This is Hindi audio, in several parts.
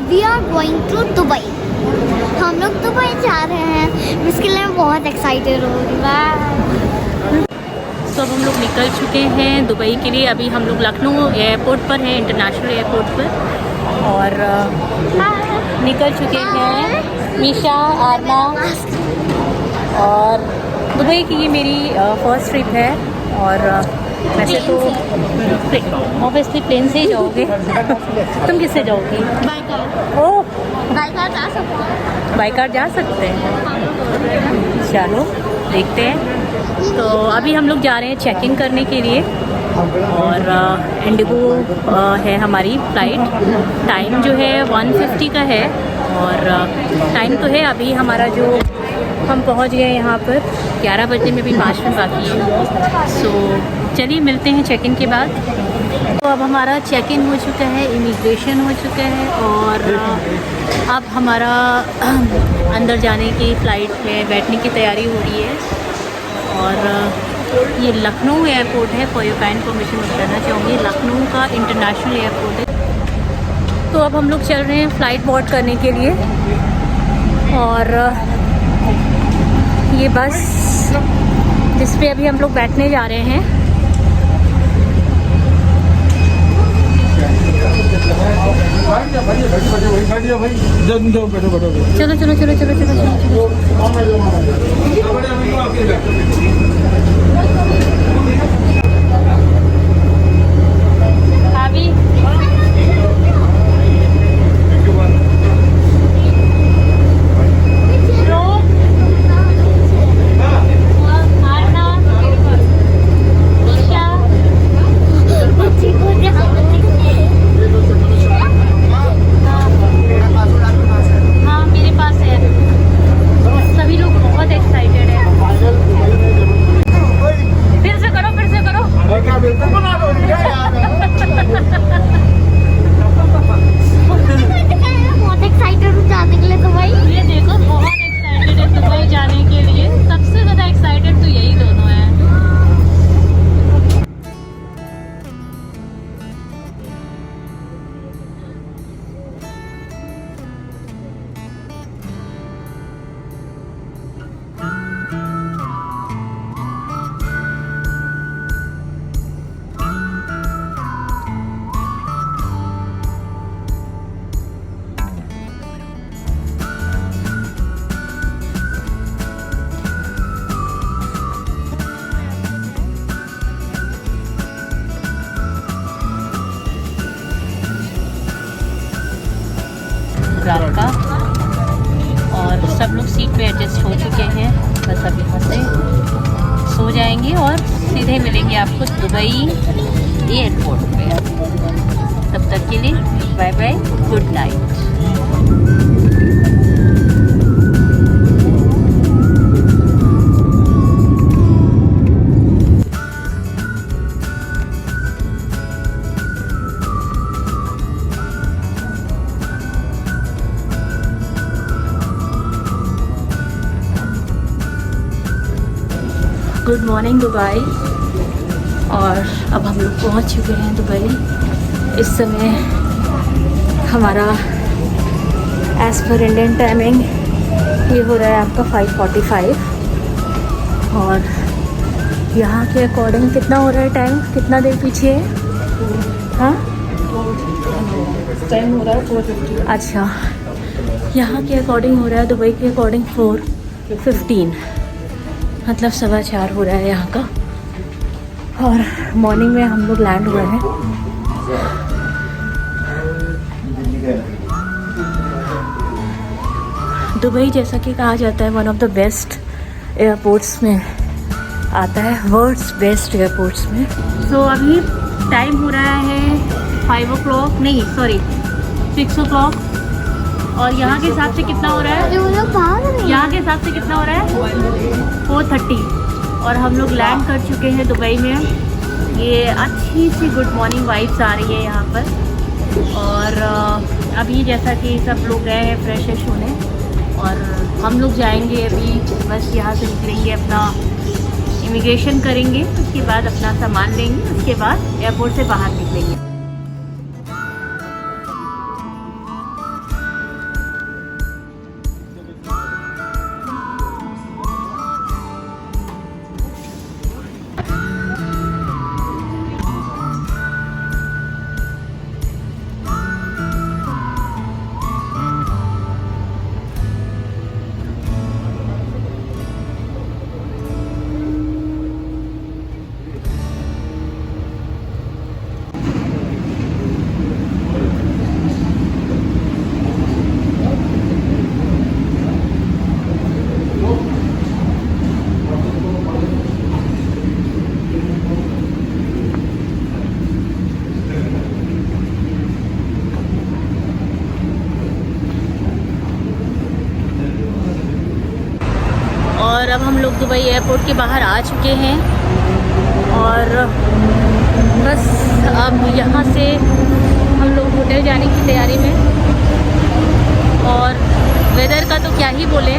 We are going to Dubai. हम लोग दुबई जा रहे हैं, इसके लिए मैं बहुत एक्साइटेड हूँ। तो अब हम लोग निकल चुके हैं दुबई के लिए। अभी हम लोग लखनऊ एयरपोर्ट पर हैं, इंटरनेशनल एयरपोर्ट पर, और निकल चुके हैं। मीशा, आरमा, और दुबई की ये मेरी फर्स्ट ट्रिप है। और वैसे तो ऑब्वियसली प्लेन से ही जाओगे। तुम किससे जाओगी? By car. Oh, by car जा सकते हैं। बाय कार जा सकते हैं। चलो देखते हैं। तो अभी हम लोग जा रहे हैं चेक इन करने के लिए, और इंडिगो है हमारी फ़्लाइट। टाइम जो है 1:50 का है, और टाइम तो है अभी हमारा जो हम पहुंच गए यहाँ पर 11 बजने में भी 5 मिनट बाकी है। सो चलिए मिलते हैं चेक इन के बाद। तो अब हमारा चेक इन हो चुका है, इमिग्रेशन हो चुका है, और अब हमारा अंदर जाने की फ़्लाइट में बैठने की तैयारी हो रही है। और ये लखनऊ एयरपोर्ट है, फॉर योर काइंड इन्फॉर्मेशन मैं बताना चाहूँगी, लखनऊ का इंटरनेशनल एयरपोर्ट है। तो अब हम लोग चल रहे हैं फ़्लाइट बोर्ड करने के लिए, और ये बस जिस पे अभी हम लोग बैठने जा रहे हैं। चलो चलो चलो चलो चलो चलो। अभी रात का, और सब लोग सीट पे एडजस्ट हो चुके हैं। बस अभी यहाँ से सो जाएंगे और सीधे मिलेंगे आपको दुबई एयरपोर्ट पे। तब तक के लिए bye bye, good night. Good morning Dubai. और अब हम लोग पहुंच चुके हैं दुबई। इस समय हमारा एज़ पर इंडियन टाइमिंग ये हो रहा है आपका 5:45, और यहाँ के अकॉर्डिंग कितना हो रहा है टाइम? कितना देर पीछे है? हाँ, टाइम हो रहा है 4:50। अच्छा, यहाँ के अकॉर्डिंग हो रहा है, दुबई के अकॉर्डिंग 4:15, मतलब 4:15 हो रहा है यहाँ का। और मॉर्निंग में हम लोग लैंड हुए हैं। दुबई जैसा कि कहा जाता है one of the best airports में आता है, वर्ल्ड्स बेस्ट एयरपोर्ट्स में। सो अभी टाइम हो रहा है 5 o'clock, नहीं सॉरी 6 o'clock। और यहाँ के हिसाब से कितना हो रहा है? यहाँ के हिसाब से कितना हो रहा है? 4:30। और हम लोग लैंड कर चुके हैं दुबई में। ये अच्छी सी गुड मॉर्निंग वाइब्स आ रही है यहाँ पर। और अभी जैसा कि सब लोग गए हैं फ्रेश होने, और हम लोग जाएंगे अभी, बस यहाँ से निकलेंगे, अपना इमिग्रेशन करेंगे, उसके बाद अपना सामान लेंगे, उसके बाद एयरपोर्ट से बाहर निकलेंगे। दुबई एयरपोर्ट के बाहर आ चुके हैं और बस अब यहाँ से हम लोग होटल जाने की तैयारी में। और वेदर का तो क्या ही बोले,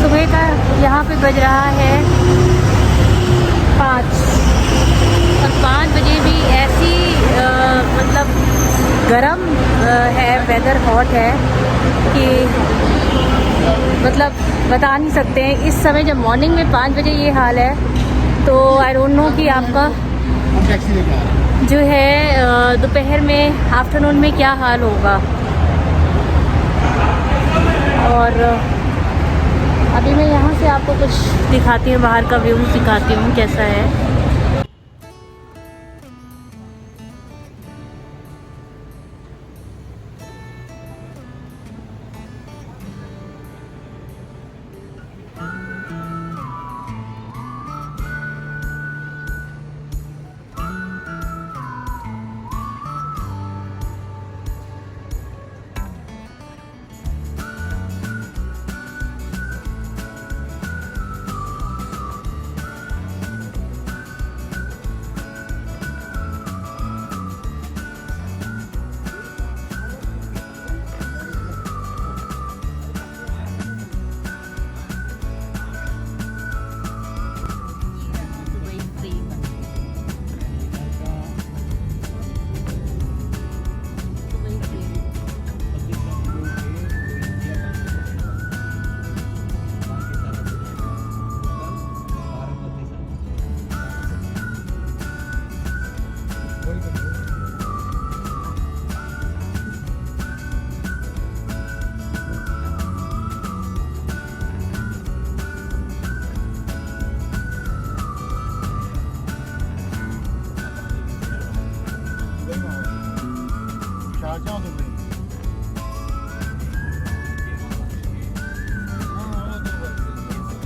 सुबह का यहाँ पे बज रहा है 5 और 5 बजे भी ऐसी मतलब गरम है, वेदर हॉट है कि मतलब बता नहीं सकते हैं। इस समय जब मॉर्निंग में 5 बजे ये हाल है तो आई डोंट नो कि आपका जो है दोपहर में, आफ्टरनून में क्या हाल होगा। और अभी मैं यहाँ से आपको कुछ दिखाती हूँ, बाहर का व्यू दिखाती हूँ कैसा है।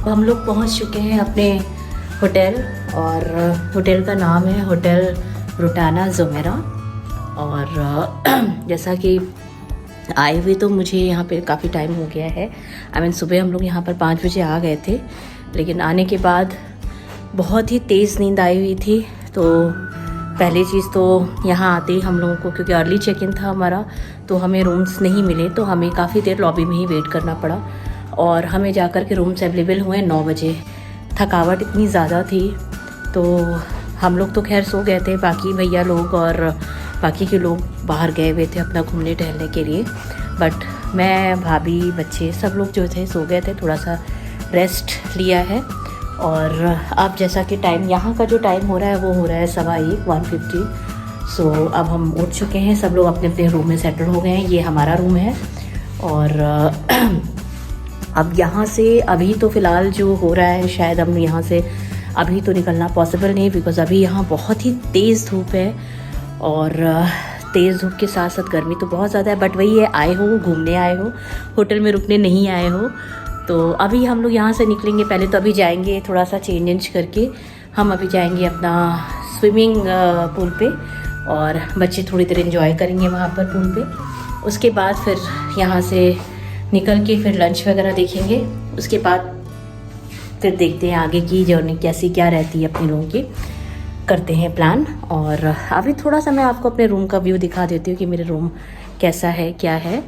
हम लोग पहुंच चुके हैं अपने होटल और होटल का नाम है होटल रुटाना जुमेरा। और जैसा कि आए हुए तो मुझे यहाँ पे काफ़ी टाइम हो गया है। सुबह हम लोग यहाँ पर 5 बजे आ गए थे, लेकिन आने के बाद बहुत ही तेज़ नींद आई हुई थी। तो पहली चीज़ तो यहाँ आते ही हम लोगों को, क्योंकि अर्ली चेक इन था हमारा, तो हमें रूम्स नहीं मिले, तो हमें काफ़ी देर लॉबी में ही वेट करना पड़ा। और हमें जाकर के रूम्स अवेलेबल हुए 9 बजे। थकावट इतनी ज़्यादा थी तो हम लोग तो खैर सो गए थे, बाकी भैया लोग और बाकी के लोग बाहर गए हुए थे अपना घूमने टहलने के लिए। बट मैं, भाभी, बच्चे सब लोग जो थे सो गए थे, थोड़ा सा रेस्ट लिया है। और अब जैसा कि टाइम, यहाँ का जो टाइम हो रहा है वो हो रहा है 1:15 सो अब हम उठ चुके हैं, सब लोग अपने अपने रूम में सेटल हो गए हैं। ये हमारा रूम है। और अब यहाँ से अभी तो फ़िलहाल जो हो रहा है, शायद हम यहाँ से अभी तो निकलना पॉसिबल नहीं, बिकॉज़ अभी यहाँ बहुत ही तेज़ धूप है। और तेज़ धूप के साथ साथ गर्मी तो बहुत ज़्यादा है। बट वही है, आए हो घूमने आए हो, होटल में रुकने नहीं आए हो। तो अभी हम लोग यहाँ से निकलेंगे। पहले तो अभी जाएंगे थोड़ा सा चेंज करके, हम अभी जाएंगे अपना स्विमिंग पूल पे और बच्चे थोड़ी देर एंजॉय करेंगे वहाँ पर पूल पे। उसके बाद फिर यहाँ से निकल के फिर लंच वगैरह देखेंगे। उसके बाद फिर देखते हैं आगे की जर्नी कैसी क्या रहती है अपने रूम की, करते हैं प्लान। और अभी थोड़ा सा मैं आपको अपने रूम का व्यू दिखा देती हूँ कि मेरे रूम कैसा है क्या है।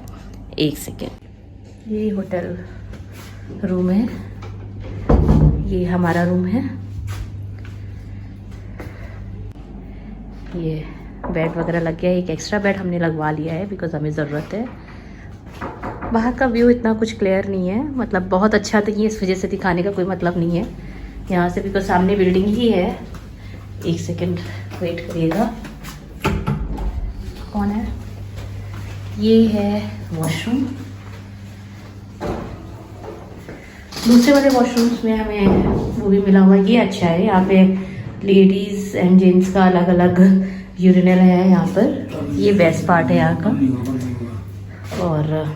एक सेकेंड। ये होटल रूम है, ये हमारा रूम है। ये बेड वगैरह लग गया है, एक एक्स्ट्रा बेड हमने लगवा लिया है बिकॉज हमें ज़रूरत है। बाहर का व्यू इतना कुछ क्लियर नहीं है, मतलब बहुत अच्छा तो ये इस वजह से दिखाने का कोई मतलब नहीं है यहाँ से, बिकॉज सामने बिल्डिंग ही है। एक सेकेंड वेट करिएगा। कौन है? ये है वॉशरूम। दूसरे वाले वॉशरूम्स में हमें वो भी मिला हुआ है, ये अच्छा है। यहाँ पे लेडीज़ एंड जेंट्स का अलग अलग यूरिनल है यहाँ पर, ये बेस्ट पार्ट है यहाँ का। और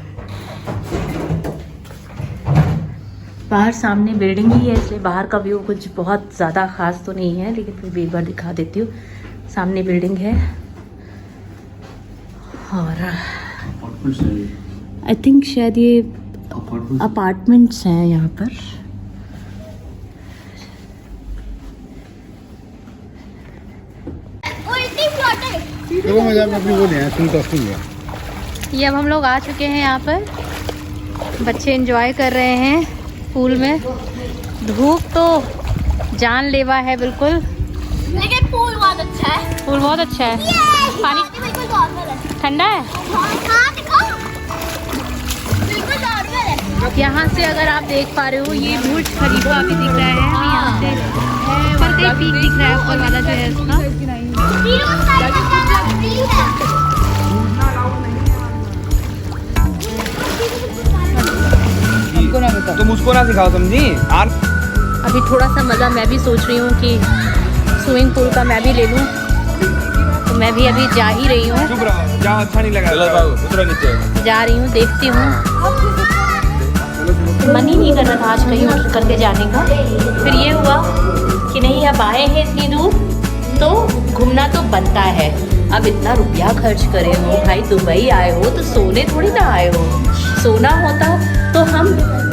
बाहर सामने बिल्डिंग ही है, इसलिए बाहर का व्यू कुछ बहुत ज़्यादा ख़ास तो नहीं है, लेकिन फिर भी एक बार दिखा देती हूँ। सामने बिल्डिंग है और आई थिंक शायद ये अपार्टमेंट्स हैं यहाँ पर। देखो मजा में अपनी वो ले आए, फुल कॉस्ट्यूम है। ये अब हम लोग आ चुके हैं यहाँ पर, बच्चे एंजॉय कर रहे हैं पूल में। धूप तो जानलेवा है बिल्कुल, लेकिन पूल बहुत अच्छा है। पूल बहुत अच्छा है। पानी बिल्कुल नॉर्मल है। ठंडा है। हाँ दिखाओ, बिल्कुल नॉर्मल है। यहाँ से अगर आप देख पा रहे हो, ये बुर्ज खलीफा अभी दिख रहा है हमें यहाँ से, ऊपर का पीक दिख रहा है ऊपर वाला जो है इसका। तुम उसको ना सिखाओ, समझी? अभी थोड़ा सा मज़ा मैं भी सोच रही हूँ कि स्विमिंग पूल का मैं भी ले लूँ, तो मैं भी अभी जा ही रही हूँ। चुप रहो, जाओ, अच्छा नहीं लगा। उतरो नीचे। जा रही हूँ, देखती हूँ। मन ही नहीं कर रहा था आज कहीं और करके जाने का, फिर ये हुआ कि नहीं अब आए हैं इतनी दूर तो घूमना तो बनता है। अब इतना रुपया खर्च करे हो भाई, दुबई आए हो तो सोने थोड़ी ना आए हो। सोना होता तो हम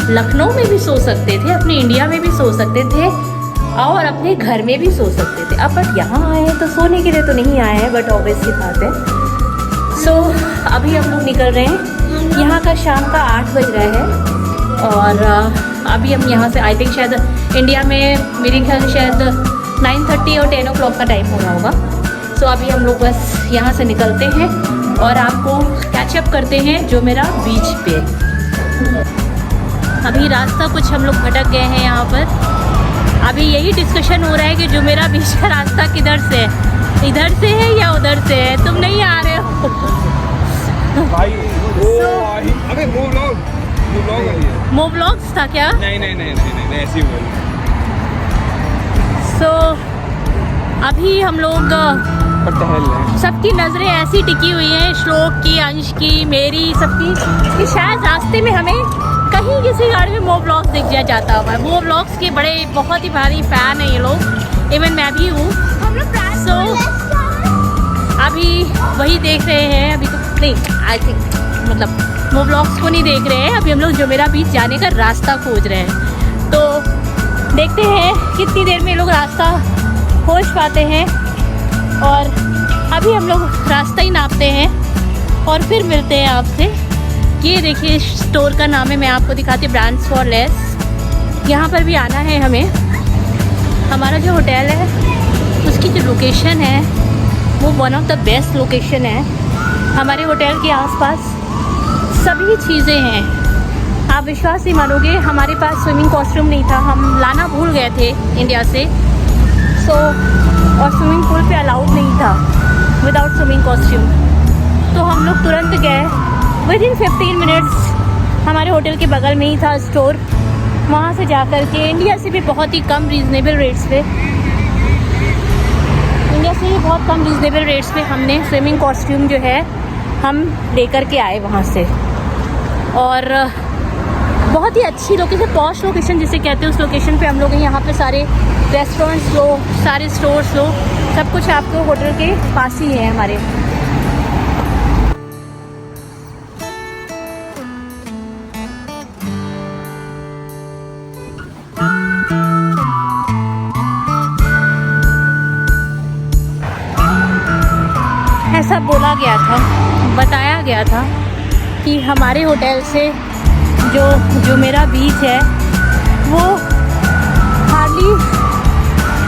लखनऊ में भी सो सकते थे, अपने इंडिया में भी सो सकते थे और अपने घर में भी सो सकते थे। अब बट यहाँ आए हैं तो सोने के लिए तो नहीं आए हैं, बट ऑब्वियसली बात है। सो अभी हम लोग निकल रहे हैं। यहाँ का शाम का 8 बज रहा है और अभी हम यहाँ से आई थिंक शायद इंडिया में मेरे ख्याल से शायद 9:30 और 10 o'clock का टाइम हो रहा होगा। सो अभी हम लोग बस यहाँ से निकलते हैं और आपको कैचअप करते हैं जो मेरा बीच पे। अभी रास्ता कुछ हम लोग भटक गए हैं यहाँ पर। अभी यही डिस्कशन हो रहा है कि जो मेरा बीच का रास्ता किधर से है, इधर से है या उधर से है। तुम नहीं आ रहे हो भाई अबे मो ब्लॉग्स था क्या? नहीं ऐसी बोल। सो अभी हम लोग सबकी नज़रें ऐसी टिकी हुई हैं, श्लोक की, अंश की, मेरी, सबकी, कि शायद रास्ते में हमें कहीं किसी गाड़ी में मो ब्लॉग्स दिख जाता हुआ। मो ब्लॉग्स के बड़े बहुत ही भारी फ़ैन हैं ये लोग, इवन मैं भी हूँ। सो अभी वही देख रहे हैं, अभी तो नहीं, आई थिंक मतलब मो ब्लॉग्स को नहीं देख रहे हैं। अभी हम लोग जो मेरा बीच जाने का रास्ता खोज रहे हैं, तो देखते हैं कितनी देर में लोग रास्ता खोज पाते हैं। और अभी हम लोग रास्ता ही नापते हैं और फिर मिलते हैं आपसे। ये देखिए स्टोर का नाम है, मैं आपको दिखाती हूँ, ब्रांड्स फॉर लेस। यहाँ पर भी आना है हमें। हमारा जो होटल है उसकी जो लोकेशन है वो one of the best location है। हमारे होटल के आसपास सभी चीज़ें हैं। आप विश्वास नहीं मानोगे, हमारे पास स्विमिंग कॉस्ट्यूम नहीं था, हम लाना भूल गए थे इंडिया से। सो और स्विमिंग पूल पे अलाउड नहीं था विदाउट स्विमिंग कॉस्ट्यूम, तो हम लोग तुरंत गए। विदिन 15 मिनट्स हमारे होटल के बगल में ही था स्टोर, वहाँ से जा कर के इंडिया से भी बहुत ही कम रीज़नेबल रेट्स पे, इंडिया से भी बहुत कम रीज़नेबल रेट्स पे हमने स्विमिंग कॉस्ट्यूम जो है हम लेकर के आए वहाँ से। और बहुत ही अच्छी लोकेशन, पॉश लोकेशन जिसे कहते हैं, उस लोकेशन पे हम लोग यहाँ पे सारे रेस्टोरेंट्स लो, सारे स्टोर्स लो, सब कुछ आपको होटल के पास ही है हमारे। ऐसा बोला गया था, बताया गया था कि हमारे होटल से जो मेरा बीच है वो हार्डली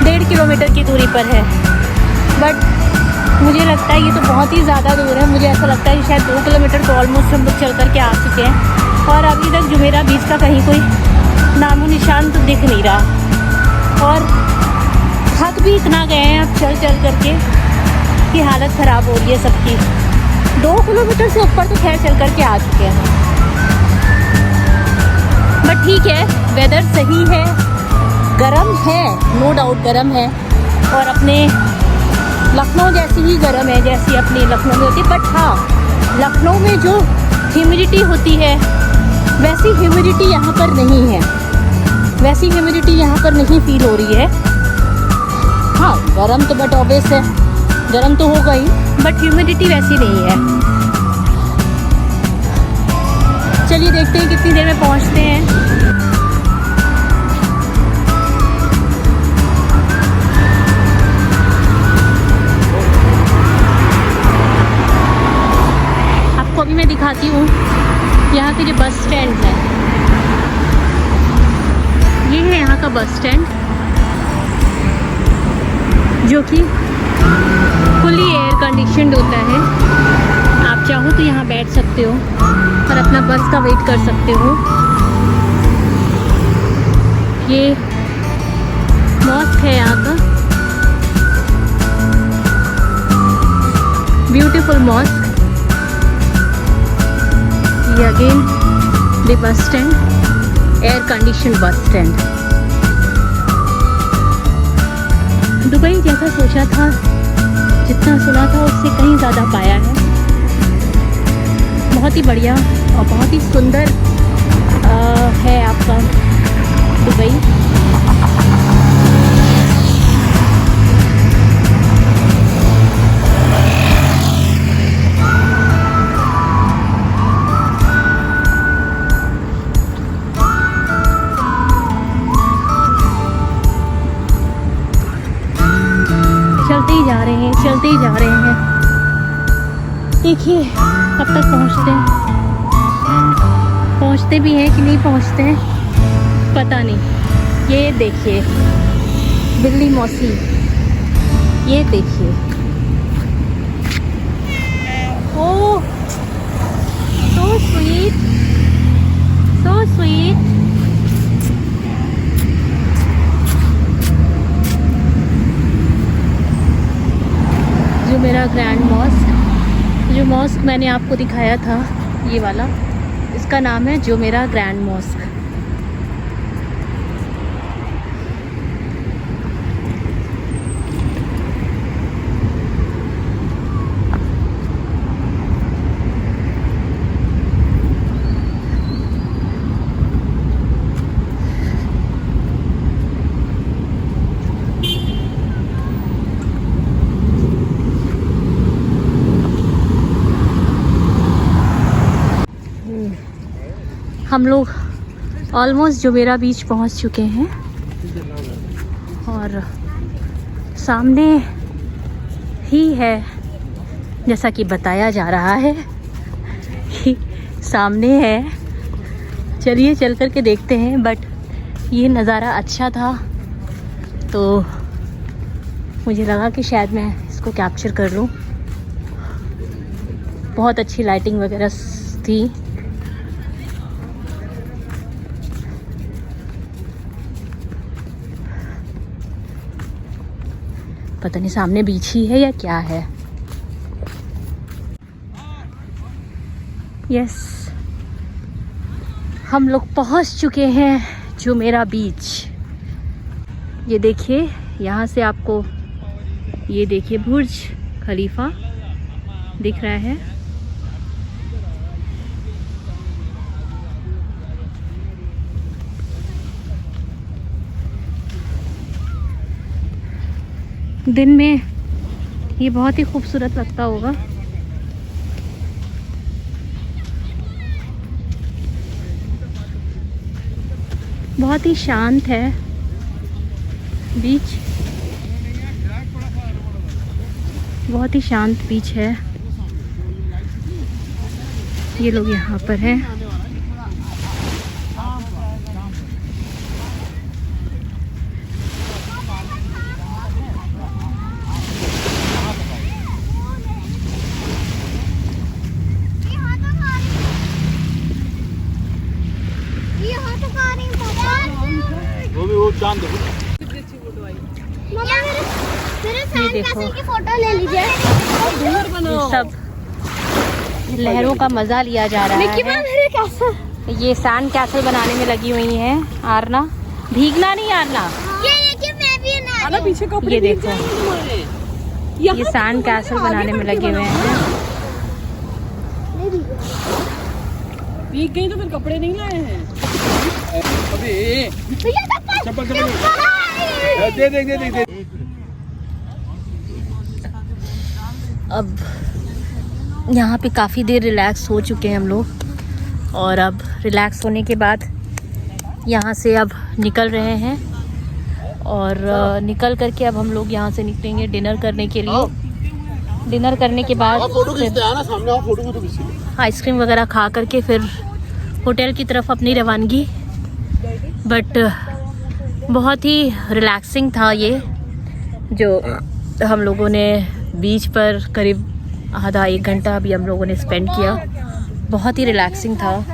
1.5 किलोमीटर की दूरी पर है, बट मुझे लगता है ये तो बहुत ही ज़्यादा दूर है। मुझे ऐसा लगता है कि शायद 2 किलोमीटर तो ऑलमोस्ट हम लोग चल कर के आ चुके हैं और अभी तक जो मेरा बीच का कहीं कोई नामो निशान तो दिख नहीं रहा। और थक भी इतना गए हैं अब चल चल करके कि हालत ख़राब हो रही है सबकी। 2 किलोमीटर से ऊपर तो खैर चल कर के आ चुके हैं, बट ठीक है, वेदर सही है, गरम है, नो डाउट गरम है, और अपने लखनऊ जैसी ही गरम है जैसी अपनी लखनऊ में होती है। बट हाँ, लखनऊ में जो ह्यूमिडिटी होती है वैसी ह्यूमिडिटी यहाँ पर नहीं है, वैसी ह्यूमिडिटी यहाँ पर नहीं फील हो रही है। हाँ गरम तो बट ऑब्वियस है, गरम तो होगा ही, बट ह्यूमिडिटी वैसी नहीं है। चलिए देखते हैं कितनी देर में पहुँचते हैं। अभी मैं दिखाती हूँ यहाँ के जो बस स्टैंड है। ये है यहाँ का बस स्टैंड, जो कि फुली एयर कंडीशनड होता है। आप चाहो तो यहाँ बैठ सकते हो और अपना बस का वेट कर सकते हो। ये मॉस्क है यहाँ का, ब्यूटीफुल मॉस्क। ये again the bus stand, air condition bus stand. Dubai जैसा सोचा था, जितना सुना था उससे कहीं ज़्यादा पाया है। बहुत ही बढ़िया और बहुत ही सुंदर है आपका दुबई। चलते ही जा रहे हैं। देखिए कब तक पहुंचते भी हैं कि नहीं पहुंचते हैं पता नहीं। ये देखिए बिल्ली मौसी, ये देखिए। ओह सो स्वीट, सो स्वीट। जो मेरा ग्रैंड मॉस्क, जो मॉस्क मैंने आपको दिखाया था ये वाला, इसका नाम है जो मेरा ग्रैंड मॉस्क। हम लोग ऑलमोस्ट जुमेरा बीच पहुंच चुके हैं और सामने ही है, जैसा कि बताया जा रहा है कि सामने है। चलिए चल कर के देखते हैं। बट ये नज़ारा अच्छा था तो मुझे लगा कि शायद मैं इसको कैप्चर कर लूँ। बहुत अच्छी लाइटिंग वगैरह थी। पता नहीं सामने बीच ही है या क्या है। यस, हम लोग पहुंच चुके हैं जुमेरा बीच। ये देखिए, यहाँ से आपको ये देखिए बुर्ज खलीफा दिख रहा है। दिन में ये बहुत ही खूबसूरत लगता होगा। बहुत ही शांत है बीच, बहुत ही शांत बीच है। ये लोग यहाँ पर हैं। मेरे देखो की फोटो ले लीजिए। सब लहरों का मजा लिया जा रहा है। ये सैंड कैसल बनाने में लगी हुई हैं आरना। भीगना नहीं आरना। मैं भी ये देखो, ये सैंड कैसल बनाने में लगे हुए हैं। भीग गई तो फिर कपड़े नहीं लाए हैं। चप्पल दे। अब यहाँ पे काफ़ी देर रिलैक्स हो चुके हैं हम लोग और अब रिलैक्स होने के बाद यहाँ से अब निकल रहे हैं और निकल करके अब हम लोग यहाँ से निकलेंगे डिनर करने के लिए। डिनर करने के बाद आइसक्रीम वगैरह खा करके फिर होटल की तरफ अपनी रवानगी। बट बहुत ही रिलैक्सिंग था ये, जो हम लोगों ने बीच पर करीब आधा 1 घंटा अभी हम लोगों ने स्पेंड किया। बहुत ही रिलैक्सिंग था,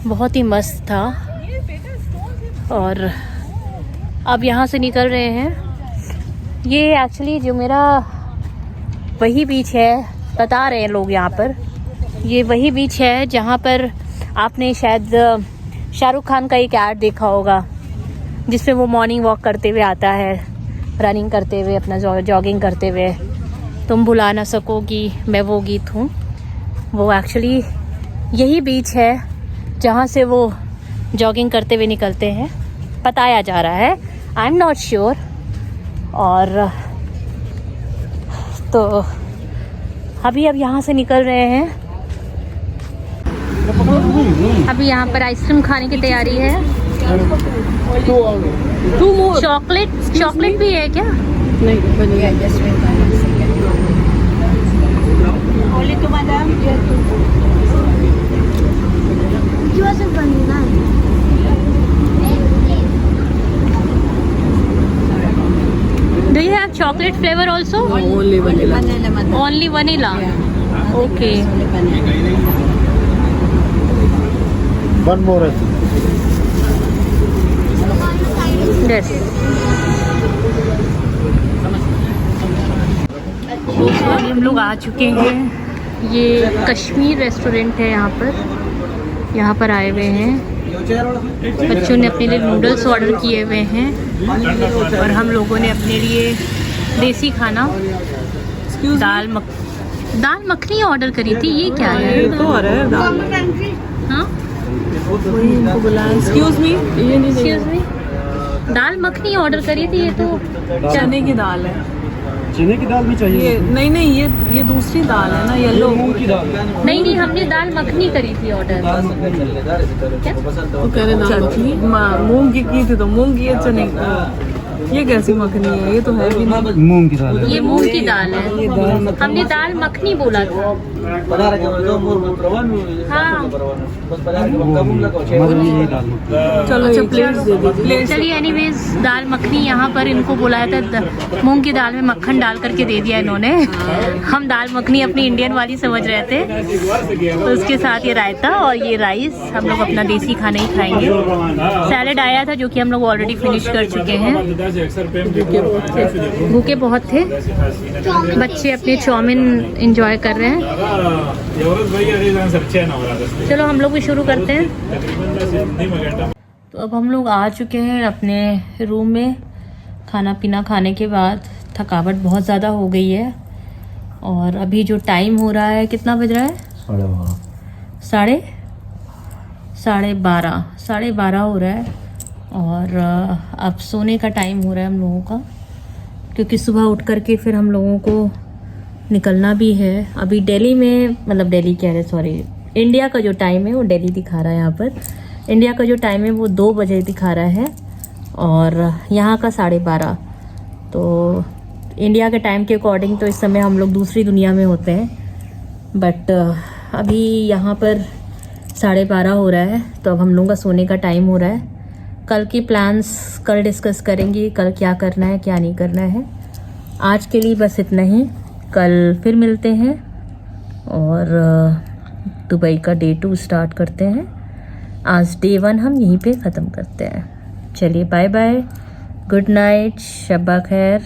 बहुत ही मस्त था। और अब यहाँ से निकल रहे हैं। ये एक्चुअली जो मेरा वही बीच है, बता रहे हैं लोग यहाँ पर, ये वही बीच है जहाँ पर आपने शायद शाहरुख खान का एक ऐड देखा होगा जिसमें वो मॉर्निंग वॉक करते हुए आता है, रनिंग करते हुए, अपना जॉगिंग करते हुए। तुम भुला ना सकोगी मैं वो गीत हूँ। वो एक्चुअली यही बीच है जहाँ से वो जॉगिंग करते हुए निकलते हैं, बताया जा रहा है। I am not sure. और तो अभी अब यहाँ से निकल रहे हैं। अभी यहाँ पर आइसक्रीम खाने की तैयारी है। चॉकलेट भी है क्या? Do you have chocolate flavor also? Only vanilla. Only vanilla. Yeah. Okay. One more, I think. Yes. अभी हम लोग आ चुके हैं। ये कश्मीर रेस्टोरेंट है। यहाँ पर आए हुए हैं। बच्चों ने अपने लिए नूडल्स ऑर्डर किए हुए हैं और हम लोगों ने अपने लिए देसी खाना दाल मखनी ऑर्डर करी थी। ये क्या है? ये तो आ रहा है दाल। हाँ, एक्सक्यूज मी, दाल मखनी ऑर्डर करी थी। ये तो चने की दाल है। चने की दाल भी चाहिए? ये नहीं, ये दूसरी दाल है ना, येलो मूंग की दाल। नहीं, हमने दाल मखनी करी थी ऑर्डर। तो कह रहे मूंग की थी, तो मूंग की है, चने की। ये कैसी मखनी है? ये तो है भी नहीं। मूंग की दाल है। ये मूंग की दाल है। हमने दाल मखनी बोला था। हाँ, चलो प्लेट्स दे दीजिए। चलिए एनीवेज दाल मखनी यहाँ पर इनको बुलाया था। मूंग की दाल में मक्खन डाल करके दे दिया इन्होंने। हम दाल मखनी अपनी इंडियन वाली समझ रहे थे। तो उसके साथ ये रायता और ये राइस, हम लोग अपना देसी खाना ही खाएंगे। सैलेड आया था जो कि हम लोग ऑलरेडी फिनिश कर चुके हैं। भूखे बहुत थे। बच्चे अपने चाउमीन एंजॉय कर रहे हैं। चलो हम लोग भी शुरू करते हैं। तो अब हम लोग आ चुके हैं अपने रूम में। खाना पीना खाने के बाद थकावट बहुत ज़्यादा हो गई है। और अभी जो टाइम हो रहा है, कितना बज रहा है? 12:30 हो रहा है। और अब सोने का टाइम हो रहा है हम लोगों का, क्योंकि सुबह उठ करके फिर हम लोगों को निकलना भी है। अभी दिल्ली में, मतलब दिल्ली कह रहे, सॉरी, इंडिया का जो टाइम है वो दिल्ली दिखा रहा है। यहाँ पर इंडिया का जो टाइम है वो 2 बजे दिखा रहा है और यहाँ का 12:30। तो इंडिया के टाइम के अकॉर्डिंग तो इस समय हम लोग दूसरी दुनिया में होते हैं। बट अभी यहाँ पर 12:30 हो रहा है। तो अब हम लोगों का सोने का टाइम हो रहा है। कल की प्लान्स कल डिस्कस करेंगे, कल क्या करना है क्या नहीं करना है। आज के लिए बस इतना ही। कल फिर मिलते हैं और दुबई का डे 2 स्टार्ट करते हैं। आज डे 1 हम यहीं पे ख़त्म करते हैं। चलिए बाय बाय, गुड नाइट, शब्बा खैर।